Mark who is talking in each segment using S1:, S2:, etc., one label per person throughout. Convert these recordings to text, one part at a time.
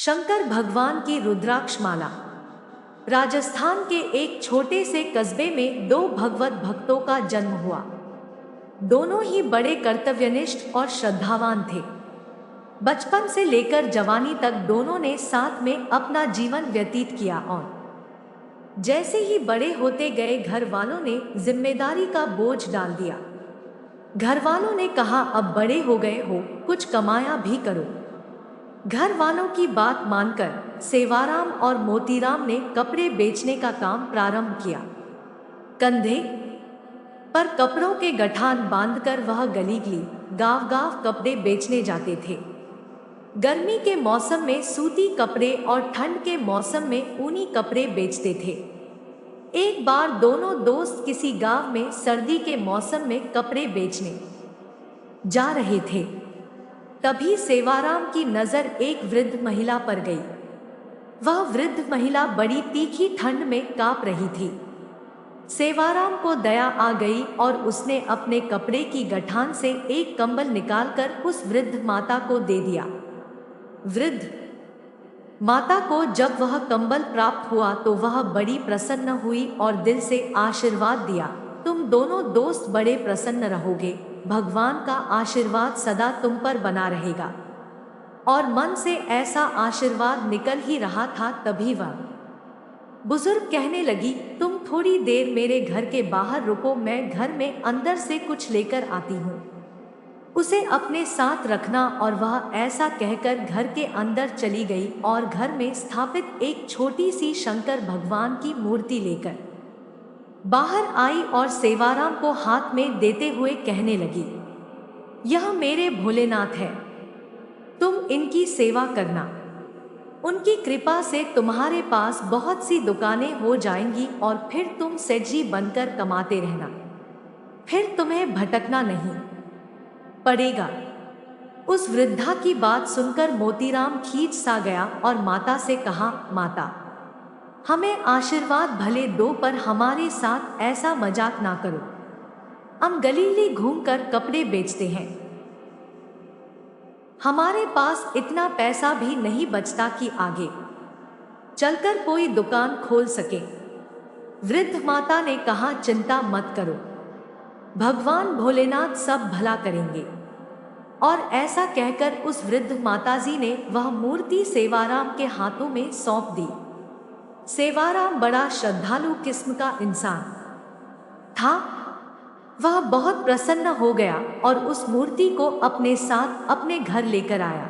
S1: शंकर भगवान की रुद्राक्ष माला। राजस्थान के एक छोटे से कस्बे में दो भगवत भक्तों का जन्म हुआ। दोनों ही बड़े कर्तव्यनिष्ठ और श्रद्धावान थे। बचपन से लेकर जवानी तक दोनों ने साथ में अपना जीवन व्यतीत किया और जैसे ही बड़े होते गए घर वालों ने जिम्मेदारी का बोझ डाल दिया। घर वालों ने कहा, अब बड़े हो गए हो, कुछ कमाया भी करो। घर वालों की बात मानकर सेवाराम और मोतीराम ने कपड़े बेचने का काम प्रारंभ किया। कंधे पर कपड़ों के गठान बांधकर वह गली गली गांव-गांव कपड़े बेचने जाते थे। गर्मी के मौसम में सूती कपड़े और ठंड के मौसम में ऊनी कपड़े बेचते थे। एक बार दोनों दोस्त किसी गांव में सर्दी के मौसम में कपड़े बेचने जा रहे थे। तभी सेवाराम की नजर एक वृद्ध महिला पर गई। वह वृद्ध महिला बड़ी तीखी ठंड में कांप रही थी। सेवाराम को दया आ गई और उसने अपने कपड़े की गठान से एक कंबल निकालकर उस वृद्ध माता को दे दिया। वृद्ध माता को जब वह कंबल प्राप्त हुआ तो वह बड़ी प्रसन्न हुई और दिल से आशीर्वाद दिया, तुम दोनों दोस्त बड़े प्रसन्न रहोगे, भगवान का आशीर्वाद सदा तुम पर बना रहेगा। और मन से ऐसा आशीर्वाद निकल ही रहा था, तभी वह बुजुर्ग कहने लगी, तुम थोड़ी देर मेरे घर के बाहर रुको, मैं घर में अंदर से कुछ लेकर आती हूँ, उसे अपने साथ रखना। और वह ऐसा कहकर घर के अंदर चली गई और घर में स्थापित एक छोटी सी शंकर भगवान की मूर्ति लेकर बाहर आई और सेवाराम को हाथ में देते हुए कहने लगी, यह मेरे भोलेनाथ है, तुम इनकी सेवा करना। उनकी कृपा से तुम्हारे पास बहुत सी दुकानें हो जाएंगी और फिर तुम सेठजी बनकर कमाते रहना, फिर तुम्हें भटकना नहीं पड़ेगा। उस वृद्धा की बात सुनकर मोतीराम खींच सा गया और माता से कहा, माता, हमें आशीर्वाद भले दो पर हमारे साथ ऐसा मजाक ना करो। हम गलीली घूमकर कपड़े बेचते हैं, हमारे पास इतना पैसा भी नहीं बचता कि आगे चलकर कोई दुकान खोल सके। वृद्ध माता ने कहा, चिंता मत करो, भगवान भोलेनाथ सब भला करेंगे। और ऐसा कहकर उस वृद्ध माताजी ने वह मूर्ति सेवाराम के हाथों में सौंप दी। सेवाराम बड़ा श्रद्धालु किस्म का इंसान था। वह बहुत प्रसन्न हो गया और उस मूर्ति को अपने साथ अपने घर लेकर आया।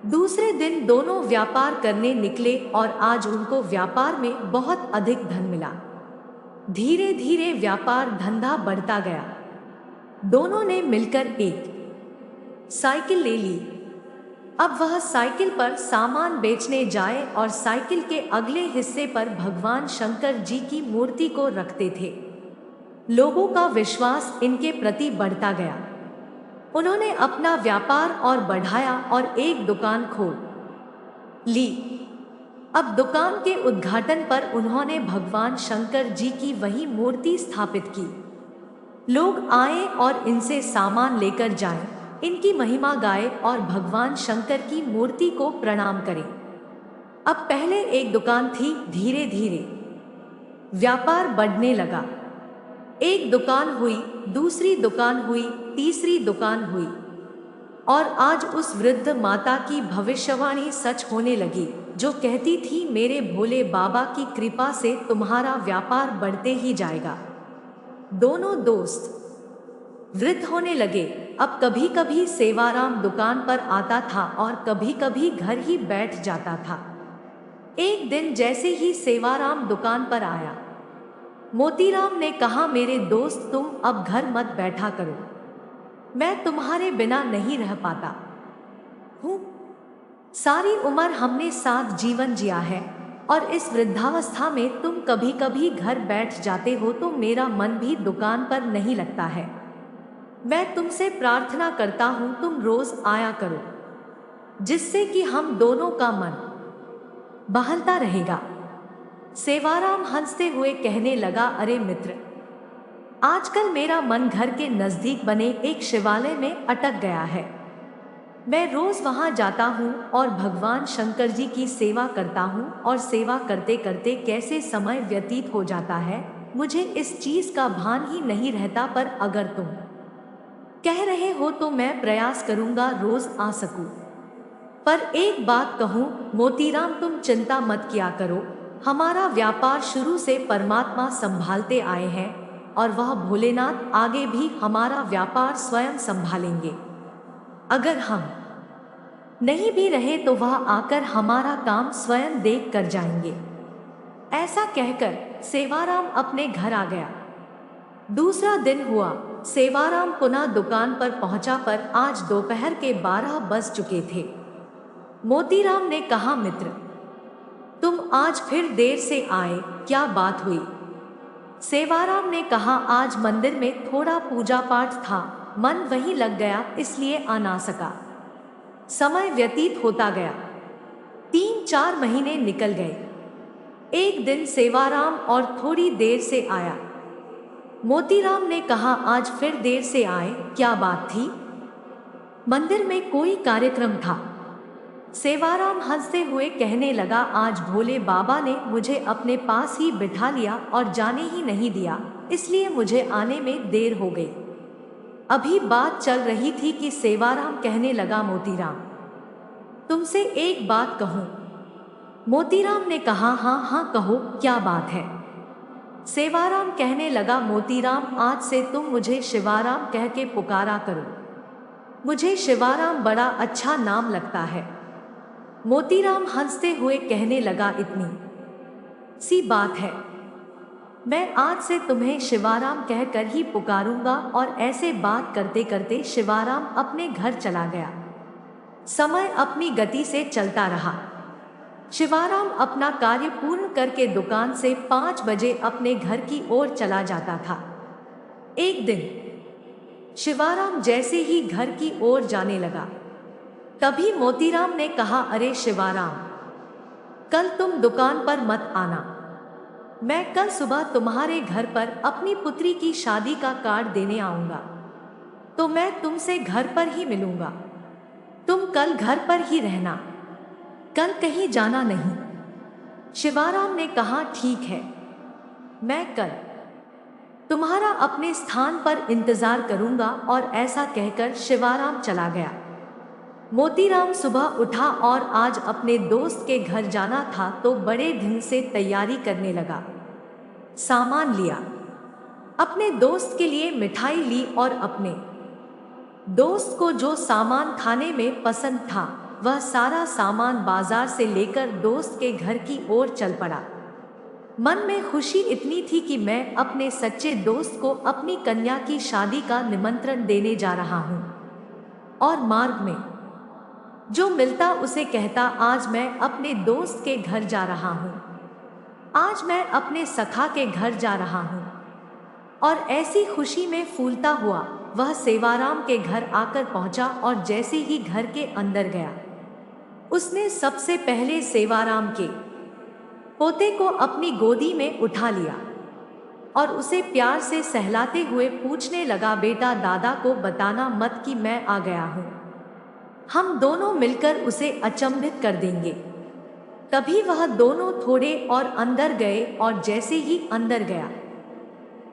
S1: दूसरे दिन दोनों व्यापार करने निकले और आज उनको व्यापार में बहुत अधिक धन मिला। धीरे धीरे व्यापार धंधा बढ़ता गया। दोनों ने मिलकर एक साइकिल ले ली। अब वह साइकिल पर सामान बेचने जाए और साइकिल के अगले हिस्से पर भगवान शंकर जी की मूर्ति को रखते थे। लोगों का विश्वास इनके प्रति बढ़ता गया। उन्होंने अपना व्यापार और बढ़ाया और एक दुकान खोल ली। अब दुकान के उद्घाटन पर उन्होंने भगवान शंकर जी की वही मूर्ति स्थापित की। लोग आए और इनसे सामान लेकर जाएं, इनकी महिमा गाए और भगवान शंकर की मूर्ति को प्रणाम करें। अब पहले एक दुकान थी, धीरे धीरे व्यापार बढ़ने लगा। एक दुकान हुई, दूसरी दुकान हुई, तीसरी दुकान हुई और आज उस वृद्ध माता की भविष्यवाणी सच होने लगी, जो कहती थी, मेरे भोले बाबा की कृपा से तुम्हारा व्यापार बढ़ते ही जाएगा। दोनों दोस्त वृद्ध होने लगे। अब कभी कभी सेवाराम दुकान पर आता था और कभी कभी घर ही बैठ जाता था। एक दिन जैसे ही सेवाराम दुकान पर आया, मोतीराम ने कहा, मेरे दोस्त, तुम अब घर मत बैठा करो, मैं तुम्हारे बिना नहीं रह पाता हूँ। सारी उम्र हमने साथ जीवन जिया है और इस वृद्धावस्था में तुम कभी कभी घर बैठ जाते हो तो मेरा मन भी दुकान पर नहीं लगता है। मैं तुमसे प्रार्थना करता हूँ, तुम रोज आया करो, जिससे कि हम दोनों का मन बहलता रहेगा। सेवाराम हंसते हुए कहने लगा, अरे मित्र, आजकल मेरा मन घर के नजदीक बने एक शिवालय में अटक गया है। मैं रोज वहां जाता हूँ और भगवान शंकर जी की सेवा करता हूँ और सेवा करते करते कैसे समय व्यतीत हो जाता है, मुझे इस चीज का भान ही नहीं रहता। पर अगर तुम कह रहे हो तो मैं प्रयास करूंगा रोज आ सकूं। पर एक बात कहूं मोतीराम, तुम चिंता मत किया करो। हमारा व्यापार शुरू से परमात्मा संभालते आए हैं और वह भोलेनाथ आगे भी हमारा व्यापार स्वयं संभालेंगे। अगर हम नहीं भी रहे तो वह आकर हमारा काम स्वयं देख कर जाएंगे। ऐसा कहकर सेवाराम अपने घर आ गया। दूसरा दिन हुआ। सेवाराम पुनः दुकान पर पहुंचा, पर आज दोपहर के 12 बज चुके थे। मोतीराम ने कहा, मित्र, तुम आज फिर देर से आए, क्या बात हुई? सेवाराम ने कहा, आज मंदिर में थोड़ा पूजा पाठ था, मन वहीं लग गया, इसलिए आ ना सका। समय व्यतीत होता गया। 3-4 महीने निकल गए। एक दिन सेवाराम और थोड़ी देर से आया। मोतीराम ने कहा, आज फिर देर से आए, क्या बात थी? मंदिर में कोई कार्यक्रम था। सेवाराम हंसते हुए कहने लगा, आज भोले बाबा ने मुझे अपने पास ही बिठा लिया और जाने ही नहीं दिया, इसलिए मुझे आने में देर हो गई। अभी बात चल रही थी कि सेवाराम कहने लगा, मोतीराम, तुमसे एक बात कहूं? मोतीराम ने कहा, हाँ हाँ कहो, क्या बात है? सेवाराम कहने लगा, मोतीराम, आज से तुम मुझे शिवाराम कह के पुकारा करो। मुझे शिवाराम बड़ा अच्छा नाम लगता है। मोतीराम हंसते हुए कहने लगा, इतनी सी बात है, मैं आज से तुम्हें शिवाराम कहकर ही पुकारूंगा। और ऐसे बात करते करते शिवाराम अपने घर चला गया। समय अपनी गति से चलता रहा। शिवाराम अपना कार्य पूर्ण करके दुकान से 5 बजे अपने घर की ओर चला जाता था। एक दिन शिवाराम जैसे ही घर की ओर जाने लगा, तभी मोतीराम ने कहा, अरे शिवाराम, कल तुम दुकान पर मत आना। मैं कल सुबह तुम्हारे घर पर अपनी पुत्री की शादी का कार्ड देने आऊंगा, तो मैं तुमसे घर पर ही मिलूंगा। तुम कल घर पर ही रहना, कल कहीं जाना नहीं। शिवाराम ने कहा, ठीक है, मैं कल तुम्हारा अपने स्थान पर इंतजार करूंगा। और ऐसा कहकर शिवाराम चला गया। मोतीराम सुबह उठा और आज अपने दोस्त के घर जाना था, तो बड़े ढंग से तैयारी करने लगा। सामान लिया, अपने दोस्त के लिए मिठाई ली और अपने दोस्त को जो सामान खाने में पसंद था वह सारा सामान बाजार से लेकर दोस्त के घर की ओर चल पड़ा। मन में खुशी इतनी थी कि मैं अपने सच्चे दोस्त को अपनी कन्या की शादी का निमंत्रण देने जा रहा हूँ। और मार्ग में जो मिलता उसे कहता, आज मैं अपने दोस्त के घर जा रहा हूँ, आज मैं अपने सखा के घर जा रहा हूँ। और ऐसी खुशी में फूलता हुआ वह सेवाराम के घर आकर पहुंचा और जैसे ही घर के अंदर गया, उसने सबसे पहले सेवाराम के पोते को अपनी गोदी में उठा लिया और उसे प्यार से सहलाते हुए पूछने लगा, बेटा, दादा को बताना मत कि मैं आ गया हूँ। हम दोनों मिलकर उसे अचंभित कर देंगे। तभी वह दोनों थोड़े और अंदर गए और जैसे ही अंदर गया,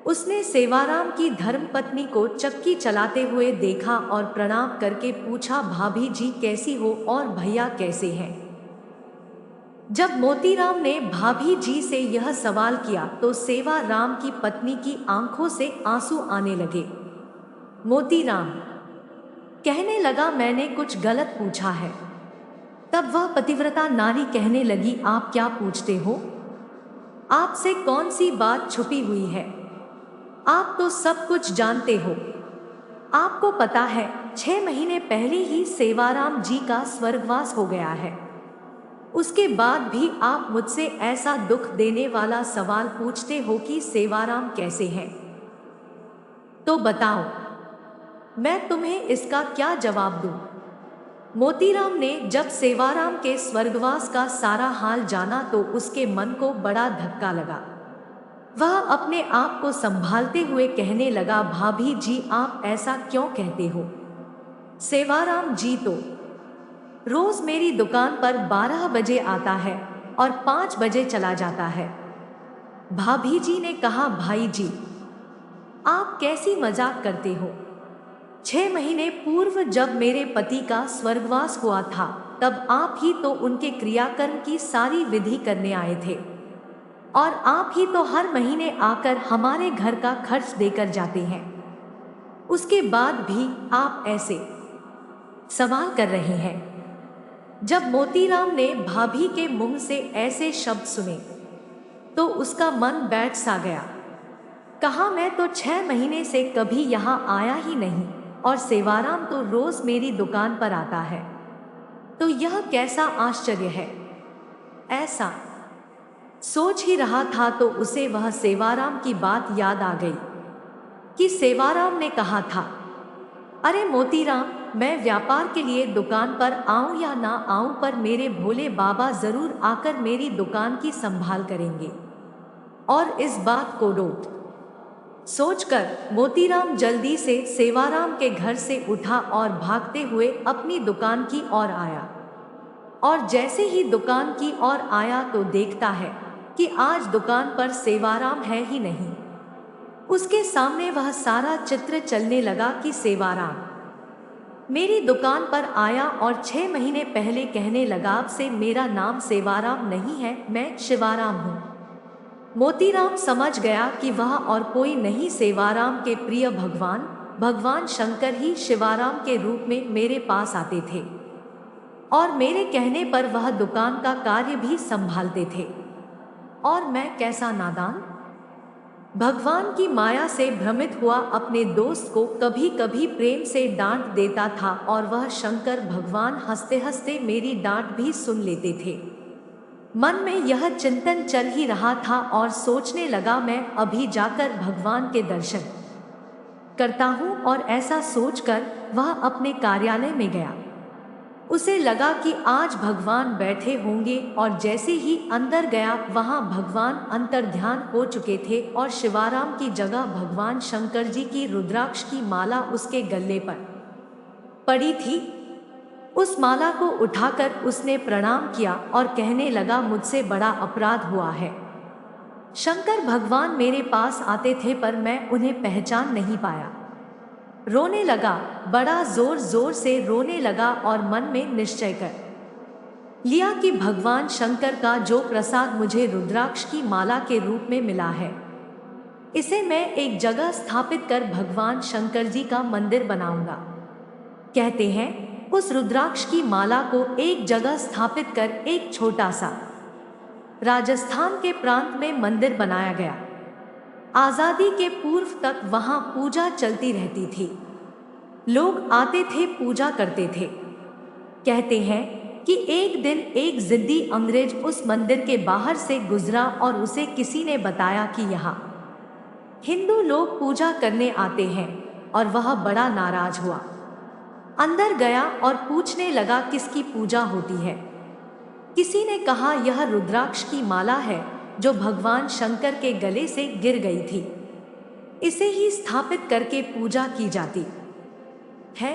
S1: उसने सेवाराम की धर्मपत्नी को चक्की चलाते हुए देखा और प्रणाम करके पूछा, भाभी जी कैसी हो और भैया कैसे हैं? जब मोतीराम ने भाभी जी से यह सवाल किया तो सेवाराम की पत्नी की आंखों से आंसू आने लगे। मोतीराम कहने लगा, मैंने कुछ गलत पूछा है। तब वह पतिव्रता नारी कहने लगी, आप क्या पूछते हो? आपसे कौन सी बात छुपी हुई है? आप तो सब कुछ जानते हो। आपको पता है 6 महीने पहले ही सेवाराम जी का स्वर्गवास हो गया है। उसके बाद भी आप मुझसे ऐसा दुख देने वाला सवाल पूछते हो कि सेवाराम कैसे हैं? तो बताओ, मैं तुम्हें इसका क्या जवाब दूं? मोतीराम ने जब सेवाराम के स्वर्गवास का सारा हाल जाना तो उसके मन को बड़ा धक्का लगा। वह अपने आप को संभालते हुए कहने लगा, भाभी जी आप ऐसा क्यों कहते हो? सेवाराम जी तो रोज मेरी दुकान पर 12 बजे आता है और 5 बजे चला जाता है। भाभी जी ने कहा, भाई जी, आप कैसी मजाक करते हो? 6 महीने पूर्व जब मेरे पति का स्वर्गवास हुआ था, तब आप ही तो उनके क्रियाकर्म की सारी विधि करने आए थे, और आप ही तो हर महीने आकर हमारे घर का खर्च देकर जाते हैं। उसके बाद भी आप ऐसे सवाल कर रहे हैं। जब मोतीराम ने भाभी के मुंह से ऐसे शब्द सुने तो उसका मन बैठ सा गया। कहा, मैं तो 6 महीने से कभी यहाँ आया ही नहीं, और सेवाराम तो रोज मेरी दुकान पर आता है, तो यह कैसा आश्चर्य है। ऐसा सोच ही रहा था तो उसे वह सेवाराम की बात याद आ गई कि सेवाराम ने कहा था, अरे मोतीराम, मैं व्यापार के लिए दुकान पर आऊं या ना आऊं, पर मेरे भोले बाबा जरूर आकर मेरी दुकान की संभाल करेंगे, और इस बात को डोट सोचकर मोतीराम जल्दी से सेवाराम के घर से उठा और भागते हुए अपनी दुकान की ओर आया। और जैसे ही दुकान की ओर आया तो देखता है कि आज दुकान पर सेवाराम है ही नहीं। उसके सामने वह सारा चित्र चलने लगा कि सेवाराम मेरी दुकान पर आया और 6 महीने पहले कहने लगा, अब से मेरा नाम सेवाराम नहीं है, मैं शिवाराम हूँ। मोतीराम समझ गया कि वह और कोई नहीं, सेवाराम के प्रिय भगवान शंकर ही शिवाराम के रूप में मेरे पास आते थे, और मेरे कहने पर वह दुकान का कार्य भी संभालते थे। और मैं कैसा नादान, भगवान की माया से भ्रमित हुआ अपने दोस्त को कभी कभी प्रेम से डांट देता था, और वह शंकर भगवान हंसते हंसते मेरी डांट भी सुन लेते थे। मन में यह चिंतन चल ही रहा था और सोचने लगा, मैं अभी जाकर भगवान के दर्शन करता हूँ। और ऐसा सोचकर वह अपने कार्यालय में गया। उसे लगा कि आज भगवान बैठे होंगे, और जैसे ही अंदर गया वहां भगवान अंतर्ध्यान हो चुके थे, और शिवाराम की जगह भगवान शंकर जी की रुद्राक्ष की माला उसके गले पर पड़ी थी। उस माला को उठाकर उसने प्रणाम किया और कहने लगा, मुझसे बड़ा अपराध हुआ है। शंकर भगवान मेरे पास आते थे पर मैं उन्हें पहचान नहीं पाया। रोने लगा, बड़ा जोर जोर से रोने लगा, और मन में निश्चय कर लिया कि भगवान शंकर का जो प्रसाद मुझे रुद्राक्ष की माला के रूप में मिला है, इसे मैं एक जगह स्थापित कर भगवान शंकर जी का मंदिर बनाऊंगा। कहते हैं उस रुद्राक्ष की माला को एक जगह स्थापित कर एक छोटा सा राजस्थान के प्रांत में मंदिर बनाया गया। आजादी के पूर्व तक वहां पूजा चलती रहती थी। लोग आते थे, पूजा करते थे। कहते हैं कि एक दिन एक जिद्दी अंग्रेज उस मंदिर के बाहर से गुजरा और उसे किसी ने बताया कि यहाँ हिंदू लोग पूजा करने आते हैं, और वह बड़ा नाराज हुआ। अंदर गया और पूछने लगा, किसकी पूजा होती है? किसी ने कहा, यह रुद्राक्ष की माला है जो भगवान शंकर के गले से गिर गई थी, इसे ही स्थापित करके पूजा की जाती है।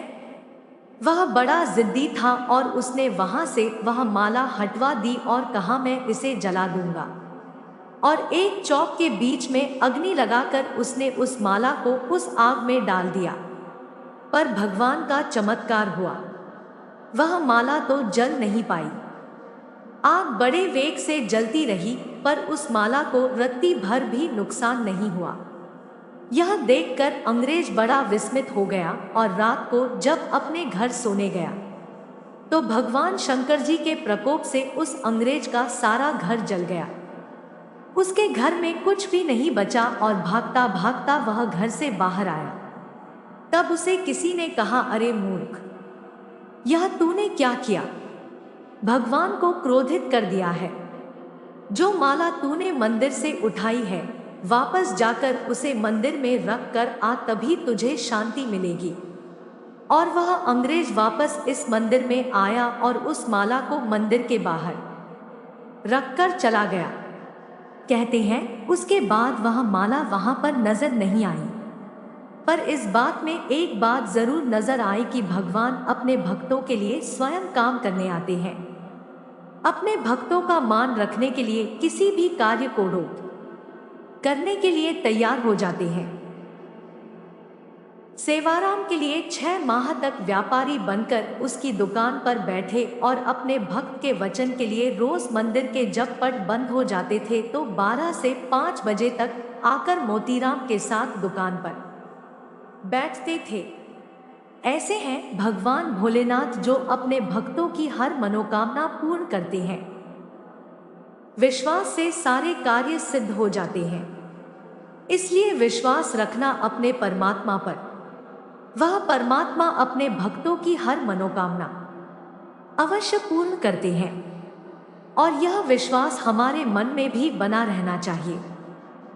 S1: वह बड़ा जिद्दी था और उसने वहां से वह माला हटवा दी और कहा, मैं इसे जला दूंगा। और एक चौक के बीच में अग्नि लगाकर उसने उस माला को उस आग में डाल दिया। पर भगवान का चमत्कार हुआ, वह माला तो जल नहीं पाई। आग बड़े वेग से जलती रही, पर उस माला को रत्ती भर भी नुकसान नहीं हुआ। यह देखकर अंग्रेज बड़ा विस्मित हो गया, और रात को जब अपने घर सोने गया तो भगवान शंकर जी के प्रकोप से उस अंग्रेज का सारा घर जल गया। उसके घर में कुछ भी नहीं बचा, और भागता भागता वह घर से बाहर आया। तब उसे किसी ने कहा, अरे मूर्ख, यह तूने क्या किया? भगवान को क्रोधित कर दिया है। जो माला तूने मंदिर से उठाई है, वापस जाकर उसे मंदिर में रख कर आ, तभी तुझे शांति मिलेगी। और वह अंग्रेज वापस इस मंदिर में आया और उस माला को मंदिर के बाहर रखकर चला गया। कहते हैं उसके बाद वह माला वहां पर नजर नहीं आई। पर इस बात में एक बात जरूर नजर आई कि भगवान अपने भक्तों के लिए स्वयं काम करने आते हैं। अपने भक्तों का मान रखने के लिए किसी भी कार्य को रोक करने के लिए तैयार हो जाते हैं। सेवाराम के लिए 6 माह तक व्यापारी बनकर उसकी दुकान पर बैठे और अपने भक्त के वचन के लिए रोज मंदिर के जब पट बंद हो जाते थे तो 12 से 5 बजे तक आकर मोतीराम के साथ दुकान पर बैठते थे। ऐसे हैं भगवान भोलेनाथ जो अपने भक्तों की हर मनोकामना पूर्ण करते हैं। विश्वास से सारे कार्य सिद्ध हो जाते हैं, इसलिए विश्वास रखना अपने परमात्मा पर। वह परमात्मा अपने भक्तों की हर मनोकामना अवश्य पूर्ण करते हैं और यह विश्वास हमारे मन में भी बना रहना चाहिए।